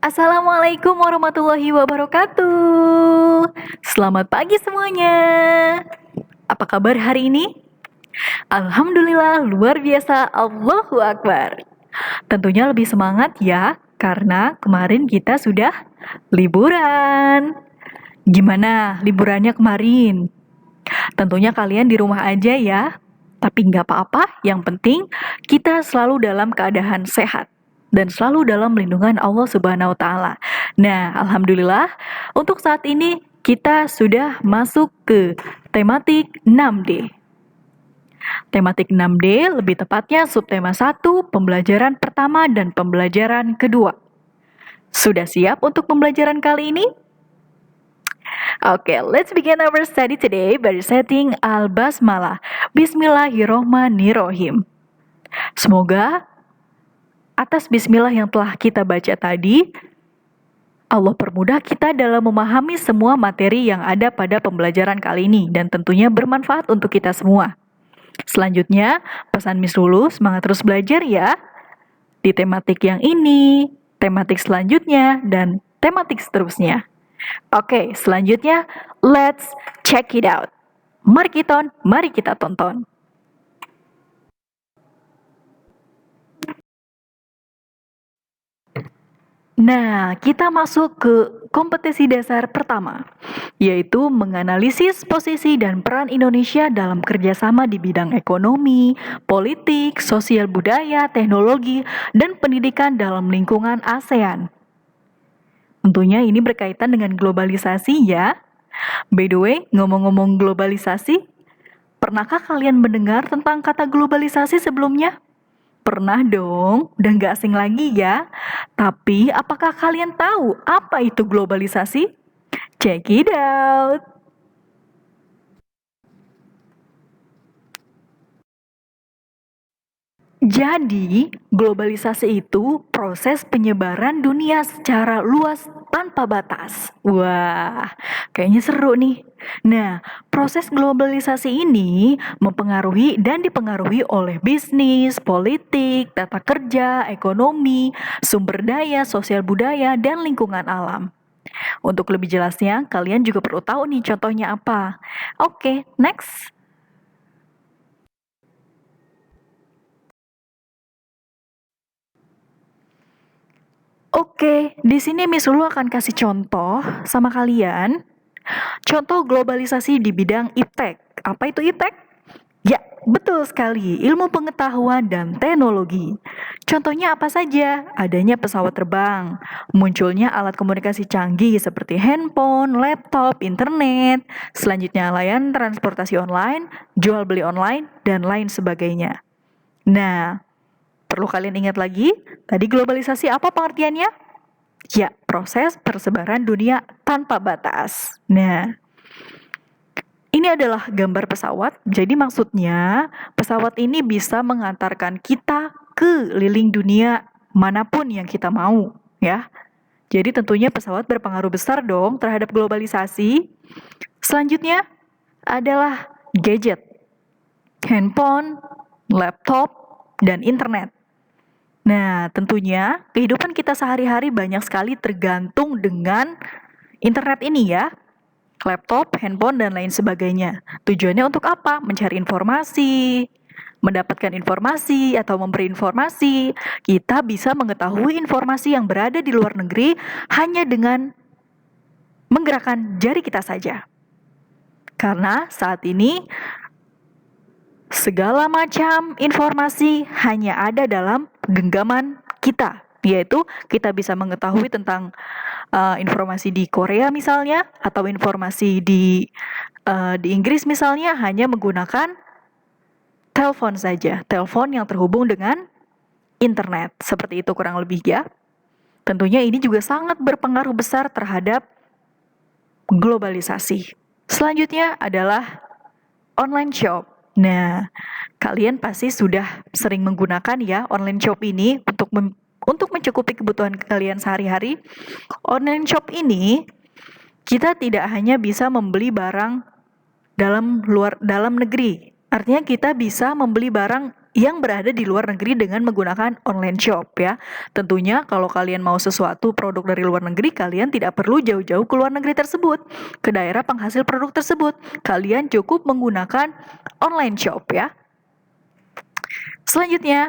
Assalamualaikum warahmatullahi wabarakatuh. Selamat pagi semuanya. Apa kabar hari ini? Alhamdulillah, luar biasa. Allahu Akbar. Tentunya lebih semangat ya, karena kemarin kita sudah liburan. Gimana liburannya kemarin? Tentunya kalian di rumah aja ya. Tapi nggak apa-apa, yang penting kita selalu dalam keadaan sehat dan selalu dalam lindungan Allah Subhanahu wa Ta'ala. Nah, alhamdulillah, untuk saat ini kita sudah masuk ke tematik 6D. Tematik 6D lebih tepatnya subtema 1, pembelajaran pertama dan pembelajaran kedua. Sudah siap untuk pembelajaran kali ini? Okay, let's begin our study today by reciting Al-Basmalah. Bismillahirrohmanirrohim. Semoga atas bismillah yang telah kita baca tadi, Allah permudah kita dalam memahami semua materi yang ada pada pembelajaran kali ini dan tentunya bermanfaat untuk kita semua. Selanjutnya, pesan Miss Lulu, semangat terus belajar ya. Di tematik yang ini, tematik selanjutnya, dan tematik seterusnya. Oke, selanjutnya, let's check it out. Mari kita tonton. Nah, kita masuk ke kompetensi dasar pertama, yaitu menganalisis posisi dan peran Indonesia dalam kerjasama di bidang ekonomi, politik, sosial budaya, teknologi, dan pendidikan dalam lingkungan ASEAN. Tentunya ini berkaitan dengan globalisasi ya. By the way, ngomong-ngomong globalisasi, pernahkah kalian mendengar tentang kata globalisasi sebelumnya? Pernah dong, udah nggak asing lagi ya. Tapi apakah kalian tahu apa itu globalisasi? Check it out. Jadi, globalisasi itu proses penyebaran dunia secara luas tanpa batas. Wah, kayaknya seru nih. Nah, proses globalisasi ini mempengaruhi dan dipengaruhi oleh bisnis, politik, tata kerja, ekonomi, sumber daya, sosial budaya, dan lingkungan alam. Untuk lebih jelasnya, kalian juga perlu tahu nih contohnya apa. Oke, next. Oke, di sini Miss Lulu akan kasih contoh sama kalian. Contoh globalisasi di bidang iptek. Apa itu iptek? Ya, betul sekali, ilmu pengetahuan dan teknologi. Contohnya apa saja? Adanya pesawat terbang, munculnya alat komunikasi canggih seperti handphone, laptop, internet, selanjutnya layanan transportasi online, jual beli online, dan lain sebagainya. Nah, perlu kalian ingat lagi, tadi globalisasi apa pengertiannya? Ya, proses persebaran dunia tanpa batas. Nah, ini adalah gambar pesawat, jadi maksudnya pesawat ini bisa mengantarkan kita ke keliling dunia manapun yang kita mau, ya. Jadi tentunya pesawat berpengaruh besar dong terhadap globalisasi. Selanjutnya adalah gadget, handphone, laptop, dan internet. Nah, tentunya kehidupan kita sehari-hari banyak sekali tergantung dengan internet ini ya. Laptop, handphone, dan lain sebagainya. Tujuannya untuk apa? Mencari informasi, mendapatkan informasi, atau memberi informasi. Kita bisa mengetahui informasi yang berada di luar negeri hanya dengan menggerakkan jari kita saja. Karena saat ini segala macam informasi hanya ada dalam genggaman kita, yaitu kita bisa mengetahui tentang informasi di Korea misalnya, atau informasi di Inggris misalnya hanya menggunakan telepon saja, telepon yang terhubung dengan internet, seperti itu kurang lebih ya. Tentunya ini juga sangat berpengaruh besar terhadap globalisasi. Selanjutnya adalah online shop. Nah, kalian pasti sudah sering menggunakan ya online shop ini untuk mencukupi kebutuhan kalian sehari-hari. Online shop ini kita tidak hanya bisa membeli barang dalam negeri. Artinya kita bisa membeli barang yang berada di luar negeri dengan menggunakan online shop ya. Tentunya kalau kalian mau sesuatu produk dari luar negeri, kalian tidak perlu jauh-jauh ke luar negeri tersebut, ke daerah penghasil produk tersebut. Kalian cukup menggunakan online shop ya. Selanjutnya,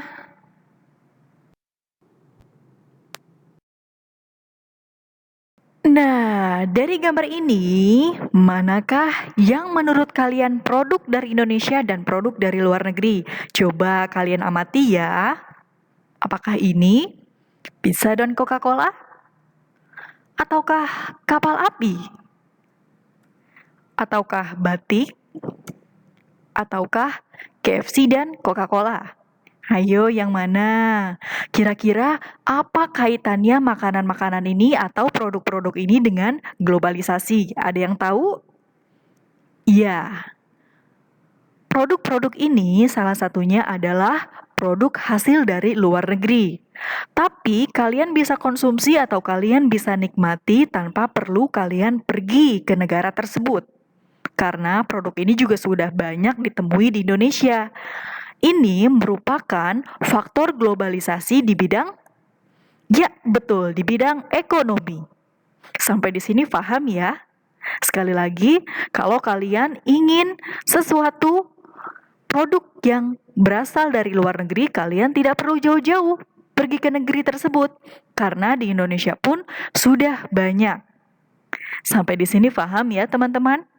nah, dari gambar ini, manakah yang menurut kalian produk dari Indonesia dan produk dari luar negeri? Coba kalian amati ya. Apakah ini pizza dan Coca-Cola? Ataukah kapal api? Ataukah batik? Ataukah KFC dan Coca-Cola? Ayo, yang mana? Kira-kira apa kaitannya makanan-makanan ini atau produk-produk ini dengan globalisasi? Ada yang tahu? Iya, produk-produk ini salah satunya adalah produk hasil dari luar negeri. Tapi kalian bisa konsumsi atau kalian bisa nikmati tanpa perlu kalian pergi ke negara tersebut. Karena produk ini juga sudah banyak ditemui di Indonesia. Ini merupakan faktor globalisasi di bidang, ya betul, di bidang ekonomi. Sampai di sini paham ya? Sekali lagi, kalau kalian ingin sesuatu produk yang berasal dari luar negeri, kalian tidak perlu jauh-jauh pergi ke negeri tersebut. Karena di Indonesia pun sudah banyak. Sampai di sini paham ya teman-teman?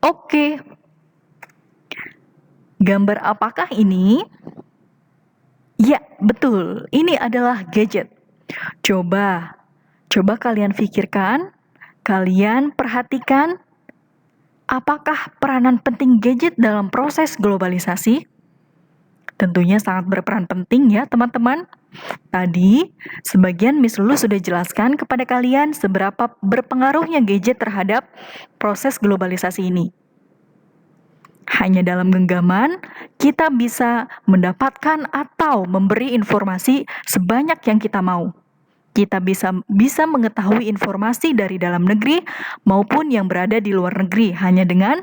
Oke, gambar apakah ini? Ya, betul. Ini adalah gadget. Coba kalian pikirkan, kalian perhatikan, apakah peranan penting gadget dalam proses globalisasi? Tentunya sangat berperan penting ya teman-teman. Tadi, sebagian Miss Lulu sudah jelaskan kepada kalian seberapa berpengaruhnya gadget terhadap proses globalisasi ini. Hanya dalam genggaman, kita bisa mendapatkan atau memberi informasi sebanyak yang kita mau. Kita bisa mengetahui informasi dari dalam negeri maupun yang berada di luar negeri hanya dengan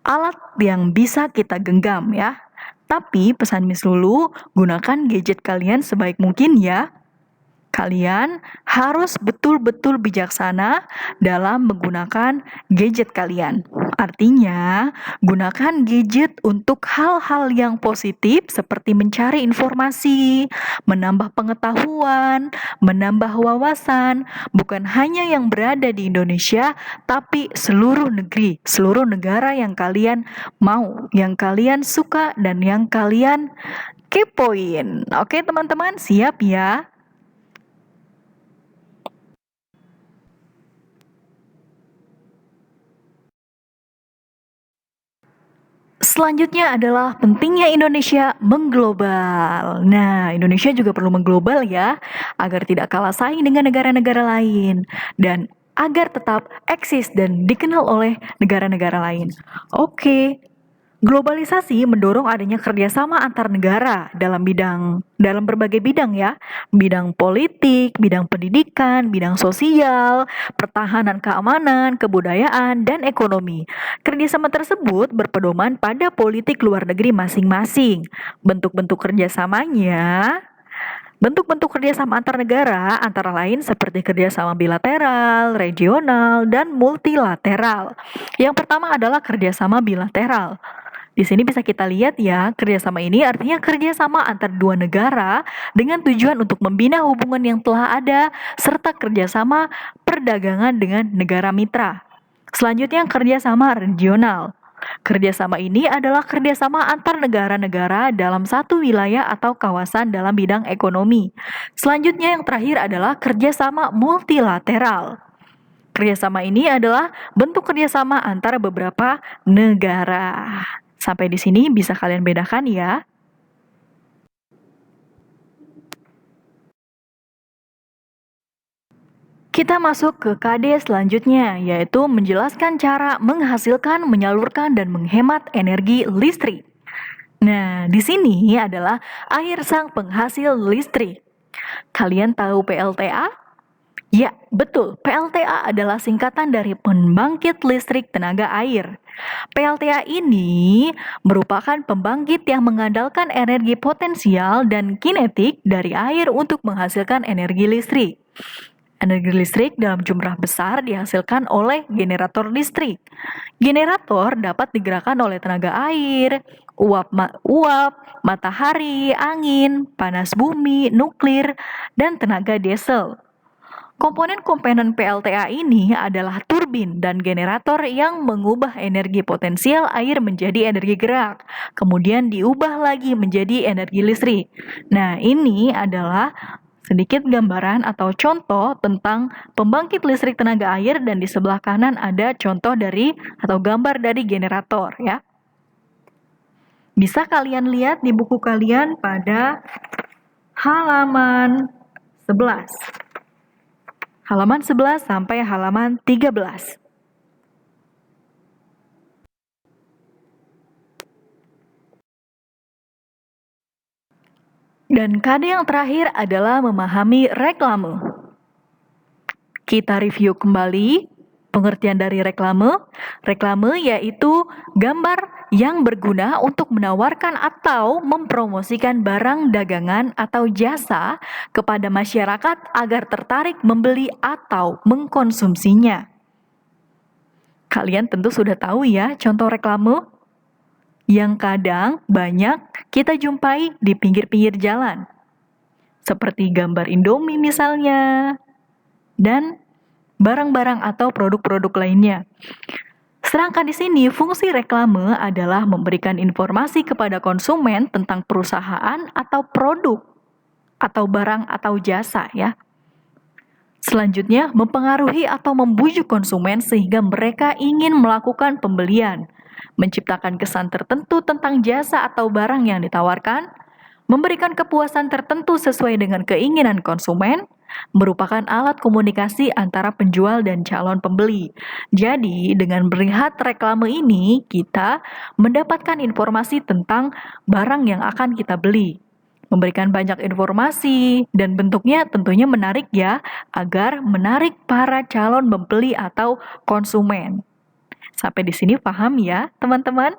alat yang bisa kita genggam ya. Tapi pesan Miss Lulu, gunakan gadget kalian sebaik mungkin ya. Kalian harus betul-betul bijaksana dalam menggunakan gadget kalian. Artinya, gunakan gadget untuk hal-hal yang positif seperti mencari informasi, menambah pengetahuan, menambah wawasan, bukan hanya yang berada di Indonesia, tapi seluruh negeri, seluruh negara yang kalian mau, yang kalian suka, dan yang kalian kepoin. Oke teman-teman, siap ya? Selanjutnya adalah pentingnya Indonesia mengglobal. Nah, Indonesia juga perlu mengglobal ya, agar tidak kalah saing dengan negara-negara lain dan agar tetap eksis dan dikenal oleh negara-negara lain. Oke, globalisasi mendorong adanya kerjasama antar negara dalam berbagai bidang ya, bidang politik, bidang pendidikan, bidang sosial, pertahanan keamanan, kebudayaan, dan ekonomi. Kerjasama tersebut berpedoman pada politik luar negeri masing-masing. Bentuk-bentuk kerjasama antar negara antara lain seperti kerjasama bilateral, regional, dan multilateral. Yang pertama adalah kerjasama bilateral. Di sini bisa kita lihat ya, kerjasama ini artinya kerjasama antar dua negara dengan tujuan untuk membina hubungan yang telah ada serta kerjasama perdagangan dengan negara mitra. Selanjutnya kerjasama regional. Kerjasama ini adalah kerjasama antar negara-negara dalam satu wilayah atau kawasan dalam bidang ekonomi. Selanjutnya yang terakhir adalah kerjasama multilateral. Kerjasama ini adalah bentuk kerjasama antara beberapa negara. Sampai di sini bisa kalian bedakan ya. Kita masuk ke KD selanjutnya, yaitu menjelaskan cara menghasilkan, menyalurkan, dan menghemat energi listrik. Nah, di sini adalah air sang penghasil listrik. Kalian tahu PLTA? Ya, betul. PLTA adalah singkatan dari pembangkit listrik tenaga air. PLTA ini merupakan pembangkit yang mengandalkan energi potensial dan kinetik dari air untuk menghasilkan energi listrik. Energi listrik dalam jumlah besar dihasilkan oleh generator listrik. Generator dapat digerakkan oleh tenaga air, uap, matahari, angin, panas bumi, nuklir, dan tenaga diesel. Komponen-komponen PLTA ini adalah turbin dan generator yang mengubah energi potensial air menjadi energi gerak, kemudian diubah lagi menjadi energi listrik. Nah, ini adalah sedikit gambaran atau contoh tentang pembangkit listrik tenaga air, dan di sebelah kanan ada contoh dari atau gambar dari generator ya. Bisa kalian lihat di buku kalian pada halaman 11. Halaman 11 sampai halaman 13. Dan kade yang terakhir adalah memahami reklame. Kita review kembali pengertian dari reklame. Reklame yaitu gambar yang berguna untuk menawarkan atau mempromosikan barang dagangan atau jasa kepada masyarakat agar tertarik membeli atau mengkonsumsinya. Kalian tentu sudah tahu ya contoh reklame yang kadang banyak kita jumpai di pinggir-pinggir jalan. Seperti gambar Indomie misalnya, dan barang-barang atau produk-produk lainnya. Sedangkan di sini fungsi reklame adalah memberikan informasi kepada konsumen tentang perusahaan atau produk atau barang atau jasa ya. Selanjutnya, mempengaruhi atau membujuk konsumen sehingga mereka ingin melakukan pembelian, menciptakan kesan tertentu tentang jasa atau barang yang ditawarkan, memberikan kepuasan tertentu sesuai dengan keinginan konsumen, merupakan alat komunikasi antara penjual dan calon pembeli. Jadi, dengan melihat reklame ini, kita mendapatkan informasi tentang barang yang akan kita beli. Memberikan banyak informasi dan bentuknya tentunya menarik ya, agar menarik para calon pembeli atau konsumen. Sampai di sini paham ya, teman-teman?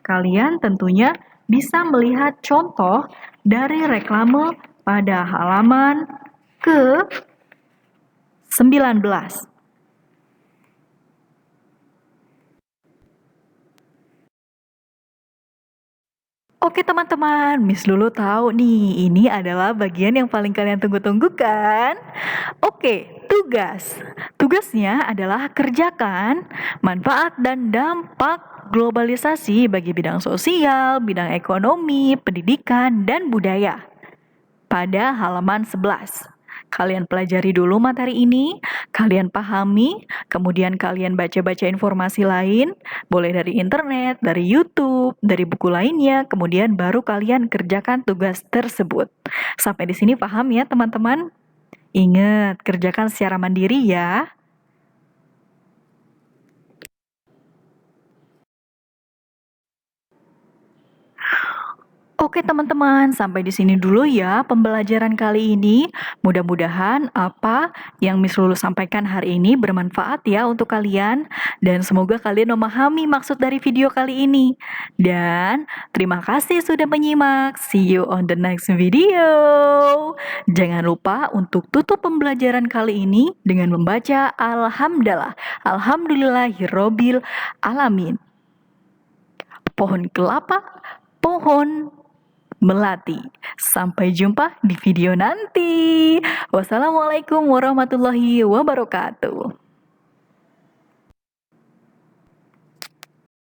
Kalian tentunya bisa melihat contoh dari reklame pada halaman ke-19. Oke teman-teman, Miss Lulu tahu nih, ini adalah bagian yang paling kalian tunggu-tunggu kan? Oke, tugas. Tugasnya adalah kerjakan manfaat dan dampak globalisasi bagi bidang sosial, bidang ekonomi, pendidikan, dan budaya. Pada halaman 11. Kalian pelajari dulu materi ini, kalian pahami, kemudian kalian baca-baca informasi lain, boleh dari internet, dari YouTube, dari buku lainnya, kemudian baru kalian kerjakan tugas tersebut. Sampai di sini paham ya teman-teman? Ingat, kerjakan secara mandiri ya. Oke teman-teman, sampai di sini dulu ya pembelajaran kali ini. Mudah-mudahan apa yang Miss Lulu sampaikan hari ini bermanfaat ya untuk kalian. Dan semoga kalian memahami maksud dari video kali ini. Dan terima kasih sudah menyimak. See you on the next video. Jangan lupa untuk tutup pembelajaran kali ini dengan membaca Alhamdulillah. Alhamdulillahirobbil alamin. Pohon kelapa, pohon melati. Sampai jumpa di video nanti. Wassalamualaikum warahmatullahi wabarakatuh.